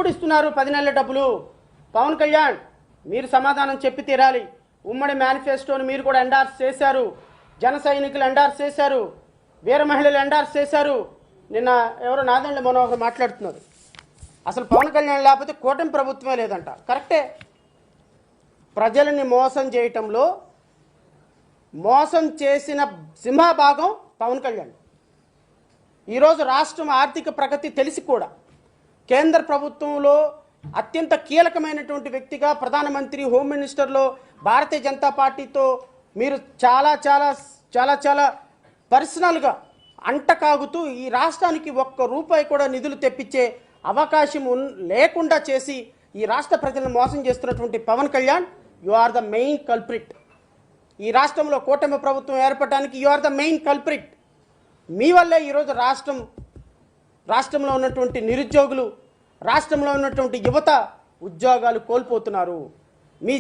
ఎప్పుడు ఇస్తున్నారు 10 నెలల డబ్బులు? పవన్ కళ్యాణ్ మీరు సమాధానం చెప్పి తీరాలి. ఉమ్మడి మేనిఫెస్టోని మీరు కూడా ఎండార్స్ చేశారు, జన సైనికులు ఎండార్స్ చేశారు, వీర మహిళలు ఎండార్స్ చేశారు. నిన్న ఎవరో నాదెండ్ల మనోహర్ మాట్లాడుతున్నారు, అసలు పవన్ కళ్యాణ్ లేకపోతే కూటమి ప్రభుత్వమే లేదంట. కరెక్టే. ప్రజలని మోసం చేయటంలో మోసం చేసిన సింహభాగం పవన్ కళ్యాణ్. ఈరోజు రాష్ట్రం ఆర్థిక ప్రగతి తెలిసి కూడా కేంద్ర ప్రభుత్వంలో అత్యంత కీలకమైనటువంటి వ్యక్తిగా ప్రధానమంత్రి, హోమ్ మినిస్టర్లో భారతీయ జనతా పార్టీతో మీరు చాలా చాలా చాలా చాలా పర్సనల్గా అంటకాగుతూ ఈ రాష్ట్రానికి ఒక్క రూపాయి కూడా నిధులు తెప్పించే అవకాశం లేకుండా చేసి ఈ రాష్ట్ర ప్రజలను మోసం చేస్తున్నటువంటి Pawan Kalyan, you are the main culprit. ఈ రాష్ట్రంలో కూటమి ప్రభుత్వం ఏర్పడడానికి you are the main culprit. మీ వల్లే ఈరోజు రాష్ట్రంలో ఉన్నటువంటి నిరుద్యోగులు, రాష్ట్రంలో ఉన్నటువంటి యువత ఉద్యోగాలు కోల్పోతున్నారు. మీ